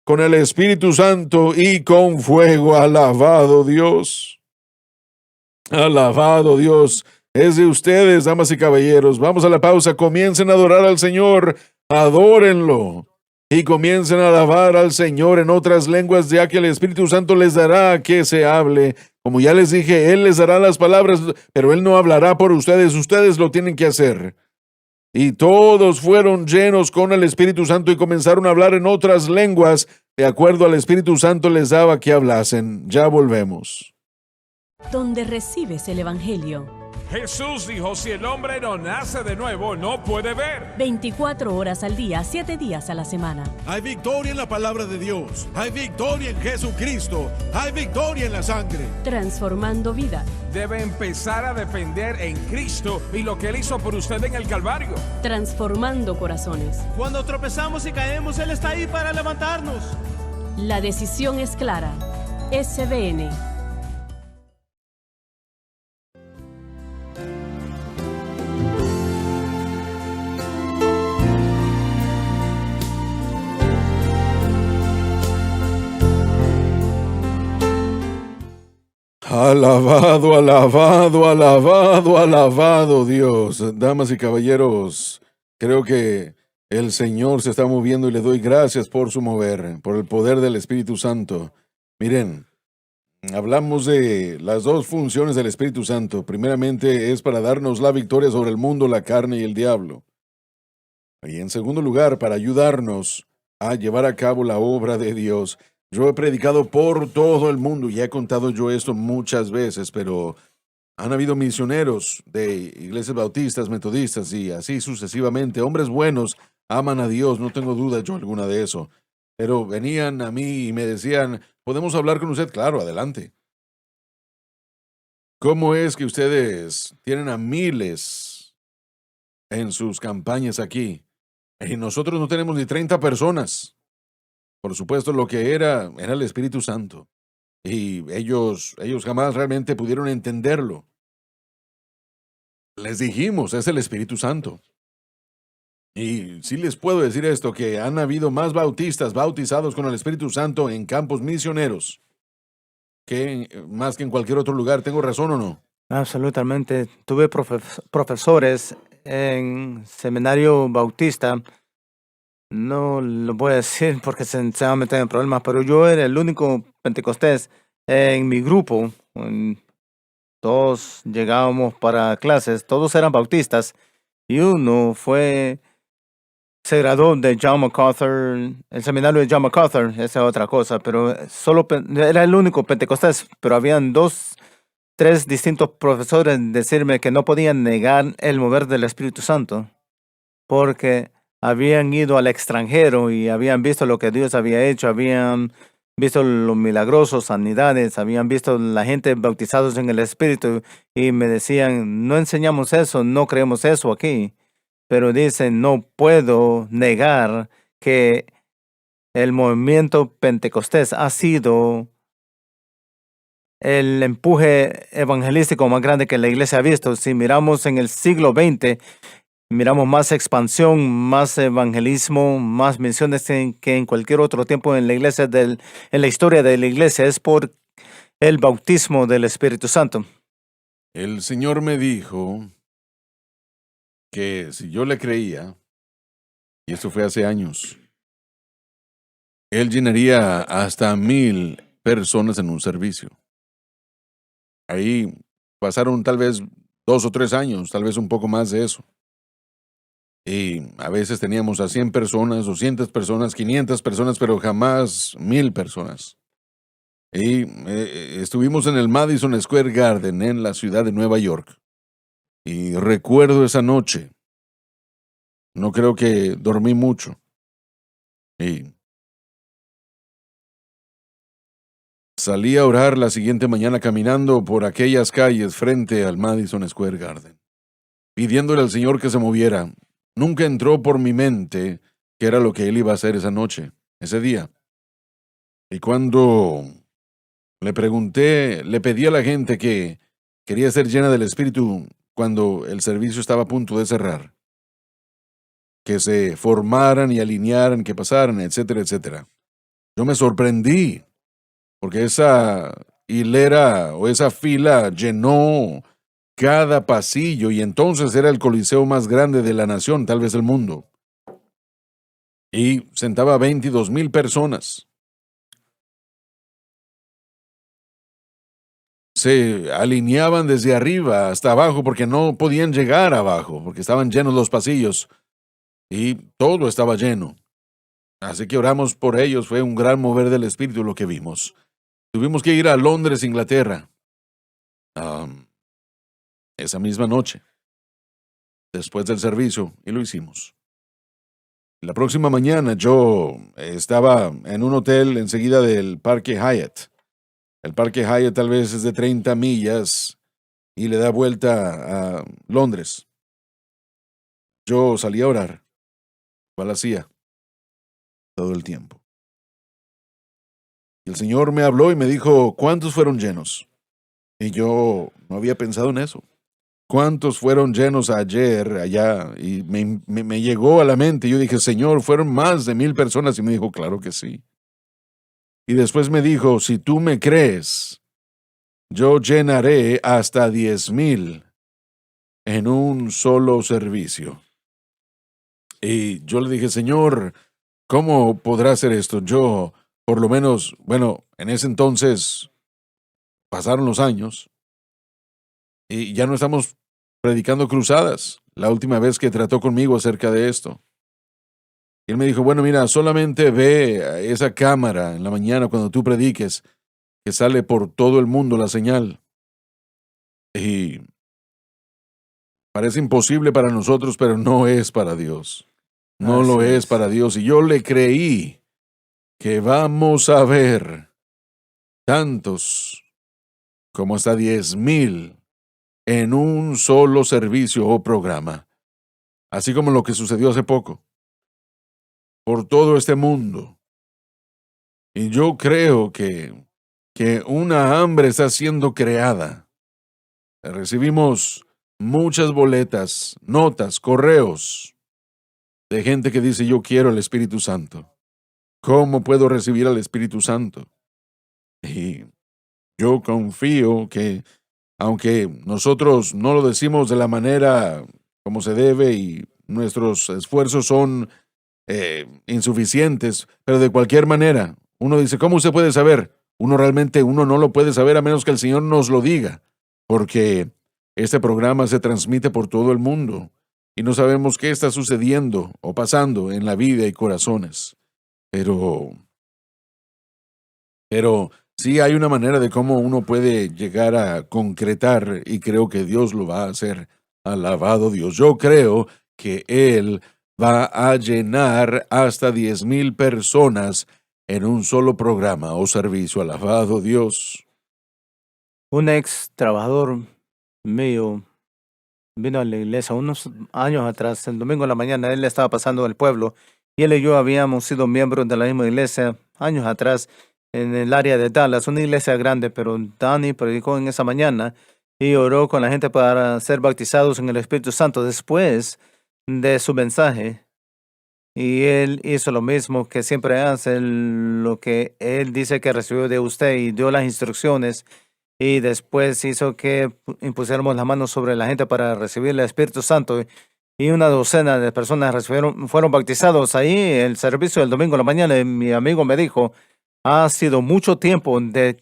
con el Espíritu Santo y con fuego. Alabado Dios. Alabado Dios. Es de ustedes, damas y caballeros. Vamos a la pausa. Comiencen a adorar al Señor. Adórenlo. Y comiencen a alabar al Señor en otras lenguas, ya que el Espíritu Santo les dará que se hable. Como ya les dije, Él les dará las palabras, pero Él no hablará por ustedes. Ustedes lo tienen que hacer. Y todos fueron llenos con el Espíritu Santo y comenzaron a hablar en otras lenguas. De acuerdo al Espíritu Santo les daba que hablasen. Ya volvemos. Donde recibes el Evangelio. Jesús dijo, si el hombre no nace de nuevo, no puede ver. 24 horas al día, 7 días a la semana. Hay victoria en la palabra de Dios. Hay victoria en Jesucristo. Hay victoria en la sangre. Transformando vidas. Debe empezar a depender en Cristo y lo que Él hizo por usted en el Calvario. Transformando corazones. Cuando tropezamos y caemos, Él está ahí para levantarnos. La decisión es clara. SBN. Alabado, alabado, alabado, alabado Dios. Damas y caballeros, creo que el Señor se está moviendo y le doy gracias por su mover, por el poder del Espíritu Santo. Miren, hablamos de las dos funciones del Espíritu Santo. Primeramente es para darnos la victoria sobre el mundo, la carne y el diablo. Y en segundo lugar, para ayudarnos a llevar a cabo la obra de Dios. Yo he predicado por todo el mundo y he contado yo esto muchas veces, pero han habido misioneros de iglesias bautistas, metodistas y así sucesivamente. Hombres buenos, aman a Dios, no tengo duda yo alguna de eso. Pero venían a mí y me decían, ¿podemos hablar con usted? Claro, adelante. ¿Cómo es que ustedes tienen a miles en sus campañas aquí y nosotros no tenemos ni 30 personas? Por supuesto, lo que era el Espíritu Santo. Y ellos jamás realmente pudieron entenderlo. Les dijimos, es el Espíritu Santo. Y sí les puedo decir esto, que han habido más bautistas bautizados con el Espíritu Santo en campos misioneros más que en cualquier otro lugar. ¿Tengo razón o no? Absolutamente. Tuve profesores en seminario bautista. No lo voy a decir porque se va a meter en problemas, pero yo era el único pentecostés en mi grupo. Todos llegábamos para clases, todos eran bautistas, y uno se graduó de John MacArthur, el seminario de John MacArthur, esa es otra cosa, pero era el único pentecostés, pero habían 3 distintos profesores decirme que no podían negar el mover del Espíritu Santo, porque habían ido al extranjero y habían visto lo que Dios había hecho, habían visto los milagrosos, sanidades, habían visto la gente bautizados en el Espíritu y me decían, no enseñamos eso, no creemos eso aquí, pero dicen, no puedo negar que el movimiento pentecostés ha sido el empuje evangelístico más grande que la iglesia ha visto. Si miramos en el siglo XX, Miramos más expansión, más evangelismo, más misiones que en cualquier otro tiempo en la iglesia, en la historia de la iglesia. Es por el bautismo del Espíritu Santo. El Señor me dijo que si yo le creía, y esto fue hace años, Él llenaría hasta 1,000 personas en un servicio. Ahí pasaron tal vez 2 o 3 años, tal vez un poco más de eso. Y a veces teníamos a 100 personas, 200 personas, 500 personas, pero jamás 1,000 personas. Y estuvimos en el Madison Square Garden en la ciudad de Nueva York. Y recuerdo esa noche. No creo que dormí mucho. Y salí a orar la siguiente mañana caminando por aquellas calles frente al Madison Square Garden, pidiéndole al Señor que se moviera. Nunca entró por mi mente qué era lo que Él iba a hacer esa noche, ese día. Y cuando le pregunté, le pedí a la gente que quería ser llena del Espíritu cuando el servicio estaba a punto de cerrar, que se formaran y alinearan, que pasaran, etcétera, etcétera. Yo me sorprendí, porque esa hilera o esa fila llenó cada pasillo y entonces era el coliseo más grande de la nación, tal vez del mundo. Y sentaba 22,000 personas. Se alineaban desde arriba hasta abajo porque no podían llegar abajo, porque estaban llenos los pasillos y todo estaba lleno. Así que oramos por ellos, fue un gran mover del Espíritu lo que vimos. Tuvimos que ir a Londres, Inglaterra, esa misma noche, después del servicio, y lo hicimos. La próxima mañana yo estaba en un hotel enseguida del Parque Hyatt. El Parque Hyatt tal vez es de 30 millas y le da vuelta a Londres. Yo salí a orar, cual hacía todo el tiempo. Y el Señor me habló y me dijo, ¿cuántos fueron llenos? Y yo no había pensado en eso. ¿Cuántos fueron llenos ayer allá? Y me llegó a la mente. Yo dije, Señor, fueron más de 1,000 personas. Y me dijo, claro que sí. Y después me dijo, si tú me crees, yo llenaré hasta 10,000 en un solo servicio. Y yo le dije, Señor, ¿cómo podrá hacer esto? Yo, por lo menos, bueno, en ese entonces pasaron los años y ya no estamos predicando cruzadas. La última vez que trató conmigo acerca de esto. Y él me dijo, bueno, mira, solamente ve a esa cámara en la mañana cuando tú prediques, que sale por todo el mundo la señal. Y parece imposible para nosotros, pero no es para Dios. No Así lo es es. para Dios. Y yo le creí que vamos a ver tantos como hasta 10,000 en un solo servicio o programa. Así como lo que sucedió hace poco. Por todo este mundo. Y yo creo que una hambre está siendo creada. Recibimos muchas boletas, notas, correos de gente que dice, yo quiero el Espíritu Santo. ¿Cómo puedo recibir al Espíritu Santo? Y yo confío que, aunque nosotros no lo decimos de la manera como se debe y nuestros esfuerzos son insuficientes, pero de cualquier manera, uno dice, ¿cómo usted puede saber? Uno no lo puede saber a menos que el Señor nos lo diga, porque este programa se transmite por todo el mundo y no sabemos qué está sucediendo o pasando en la vida y corazones. Pero sí hay una manera de cómo uno puede llegar a concretar y creo que Dios lo va a hacer. Alabado Dios. Yo creo que Él va a llenar hasta 10,000 personas en un solo programa o servicio. Alabado Dios. Un ex trabajador mío vino a la iglesia unos años atrás, el domingo en la mañana, él estaba pasando el pueblo y él y yo habíamos sido miembros de la misma iglesia años atrás en el área de Dallas, una iglesia grande, pero Danny predicó en esa mañana y oró con la gente para ser bautizados en el Espíritu Santo. Después de su mensaje. Y él hizo lo mismo que siempre hace, lo que él dice que recibió de usted y dio las instrucciones. Y después hizo que impusiéramos las manos sobre la gente para recibir el Espíritu Santo. Y una docena de personas fueron bautizados ahí. El servicio del domingo en la mañana, y mi amigo me dijo, ha sido mucho tiempo de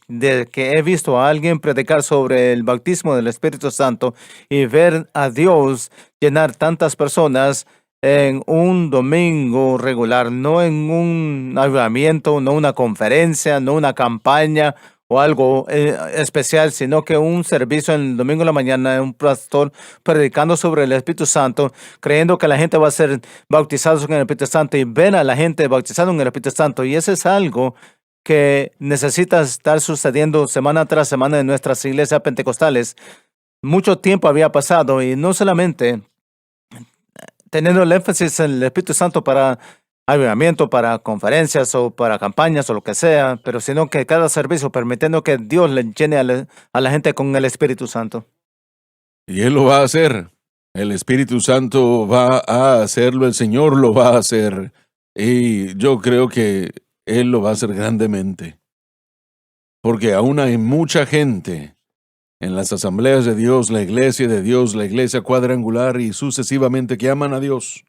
que he visto a alguien predicar sobre el bautismo del Espíritu Santo y ver a Dios llenar tantas personas en un domingo regular, no en un avivamiento, no una conferencia, no una campaña o algo especial, sino que un servicio el domingo en la mañana, un pastor predicando sobre el Espíritu Santo, creyendo que la gente va a ser bautizada en el Espíritu Santo y ven a la gente bautizada en el Espíritu Santo. Y eso es algo que necesita estar sucediendo semana tras semana en nuestras iglesias pentecostales. Mucho tiempo había pasado y no solamente teniendo el énfasis en el Espíritu Santo para avivamiento, para conferencias o para campañas o lo que sea, pero sino que cada servicio permitiendo que Dios le llene a la gente con el Espíritu Santo. Y Él lo va a hacer. El Espíritu Santo va a hacerlo, el Señor lo va a hacer. Y yo creo que Él lo va a hacer grandemente. Porque aún hay mucha gente en las asambleas de Dios, la iglesia de Dios, la iglesia cuadrangular y sucesivamente que aman a Dios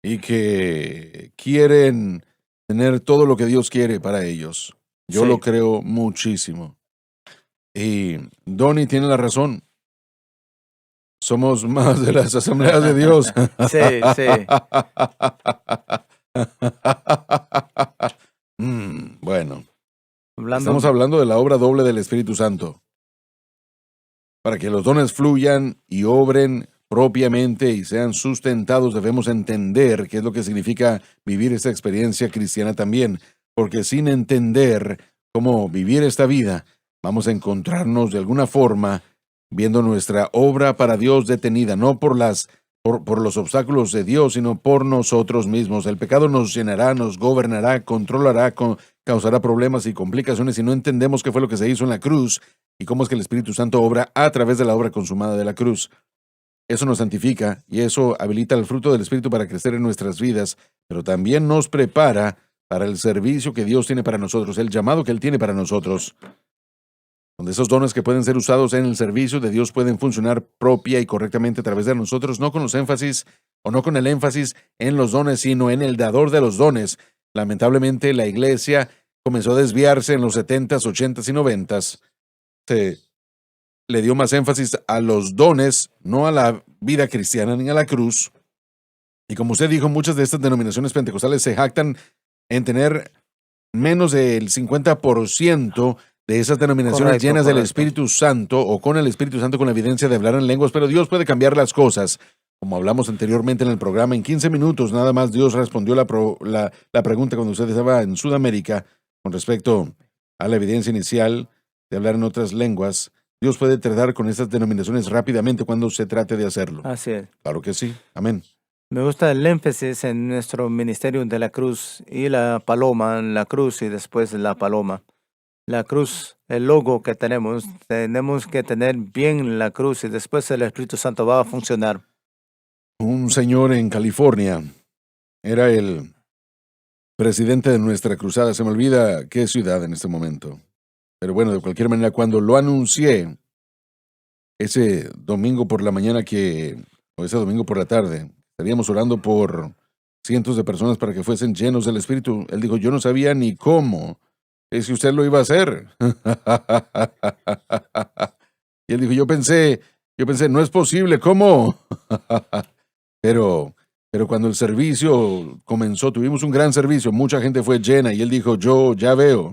y que quieren tener todo lo que Dios quiere para ellos. Yo Sí. lo creo muchísimo. Y Donnie tiene la razón. Somos más de las asambleas de Dios. Sí, sí. Bueno, Hablando, estamos hablando de la obra doble del Espíritu Santo. Para que los dones fluyan y obren propiamente y sean sustentados, debemos entender qué es lo que significa vivir esta experiencia cristiana también, porque sin entender cómo vivir esta vida, vamos a encontrarnos de alguna forma viendo nuestra obra para Dios detenida, no por los obstáculos de Dios, sino por nosotros mismos. El pecado nos llenará, nos gobernará, controlará, causará problemas y complicaciones si no entendemos qué fue lo que se hizo en la cruz y cómo es que el Espíritu Santo obra a través de la obra consumada de la cruz. Eso nos santifica y eso habilita el fruto del Espíritu para crecer en nuestras vidas, pero también nos prepara para el servicio que Dios tiene para nosotros, el llamado que Él tiene para nosotros. Donde esos dones que pueden ser usados en el servicio de Dios pueden funcionar propia y correctamente a través de nosotros, no con los énfasis o no con el énfasis en los dones, sino en el dador de los dones. Lamentablemente, la iglesia comenzó a desviarse en los 70s, 80s y 90s. Se le dio más énfasis a los dones, no a la vida cristiana ni a la cruz. Y como usted dijo, muchas de estas denominaciones pentecostales se jactan en tener menos del 50% de esas denominaciones Correcto, llenas del correcto. Espíritu Santo o con el Espíritu Santo con la evidencia de hablar en lenguas, pero Dios puede cambiar las cosas. Como hablamos anteriormente en el programa, en 15 minutos nada más Dios respondió la pregunta cuando usted estaba en Sudamérica con respecto a la evidencia inicial de hablar en otras lenguas. Dios puede tratar con estas denominaciones rápidamente cuando se trate de hacerlo. así es. Claro que sí. Amén. Me gusta el énfasis en nuestro ministerio de la cruz y la paloma, la cruz y después la paloma. La cruz, el logo que tenemos que tener bien la cruz y después el Espíritu Santo va a funcionar. Un señor en California era el presidente de nuestra cruzada. Se me olvida qué ciudad en este momento. Pero bueno, de cualquier manera, cuando lo anuncié, ese domingo por la mañana o ese domingo por la tarde, estaríamos orando por cientos de personas para que fuesen llenos del Espíritu. Él dijo, yo no sabía ni cómo. Es que usted lo iba a hacer. Y él dijo, yo pensé, no es posible, ¿cómo? Pero cuando el servicio comenzó, tuvimos un gran servicio, mucha gente fue llena y él dijo, yo ya veo.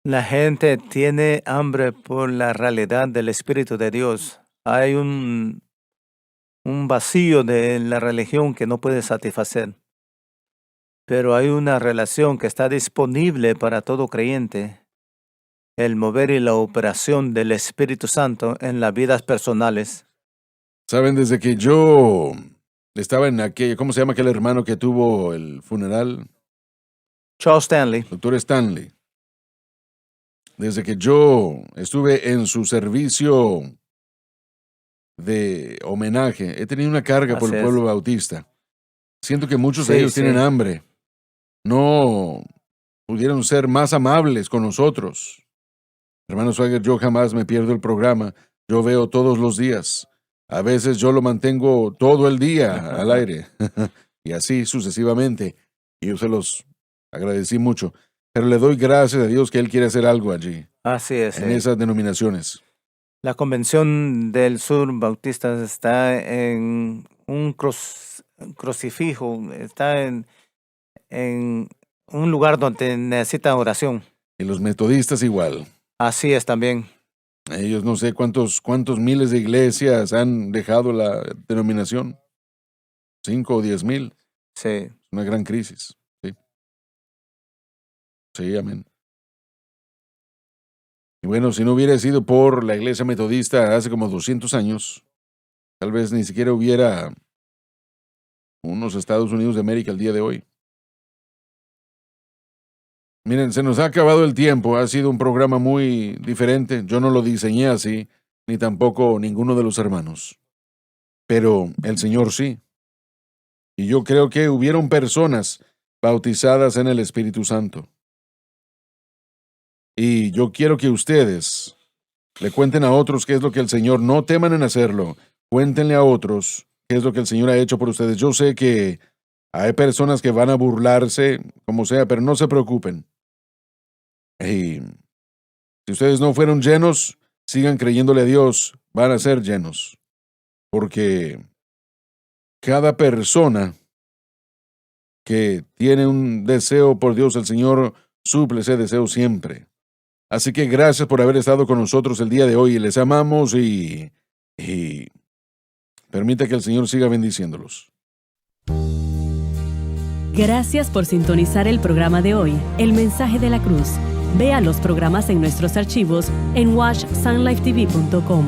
La gente tiene hambre por la realidad del Espíritu de Dios. Hay un vacío de la religión que no puede satisfacer. Pero hay una relación que está disponible para todo creyente. El mover y la operación del Espíritu Santo en las vidas personales. Saben, desde que yo estaba en aquella, ¿cómo se llama aquel hermano que tuvo el funeral? Charles Stanley. Doctor Stanley. Desde que yo estuve en su servicio de homenaje. He tenido una carga por Así el es. pueblo bautista. Siento que muchos de Sí, ellos sí. tienen hambre. No pudieron ser más amables con nosotros. Hermano Swagger, yo jamás me pierdo el programa. Yo veo todos los días. A veces yo lo mantengo todo el día al aire. Y así sucesivamente. Y yo se los agradecí mucho. Pero le doy gracias a Dios que Él quiere hacer algo allí, Así es. en esas denominaciones. La Convención del Sur Bautista está en un crucifijo, está en un lugar donde necesita oración. Y los metodistas igual. Así es también. Ellos no sé cuántos miles de iglesias han dejado la denominación. 5 o 10,000. Sí. Una gran crisis. Sí. Sí, amén. Y bueno, si no hubiera sido por la iglesia metodista hace como 200 años, tal vez ni siquiera hubiera unos Estados Unidos de América el día de hoy. Miren, se nos ha acabado el tiempo. Ha sido un programa muy diferente. Yo no lo diseñé así, ni tampoco ninguno de los hermanos. Pero el Señor sí. Y yo creo que hubieron personas bautizadas en el Espíritu Santo. Y yo quiero que ustedes le cuenten a otros qué es lo que el Señor, no teman en hacerlo, cuéntenle a otros qué es lo que el Señor ha hecho por ustedes. Yo sé que hay personas que van a burlarse, como sea, pero no se preocupen. Y si ustedes no fueron llenos, sigan creyéndole a Dios, van a ser llenos. Porque cada persona que tiene un deseo por Dios, el Señor suple ese deseo siempre. Así que gracias por haber estado con nosotros el día de hoy. Les amamos y permita que el Señor siga bendiciéndolos. Gracias por sintonizar el programa de hoy, El Mensaje de la Cruz. Vea los programas en nuestros archivos en watchsunlifetv.com.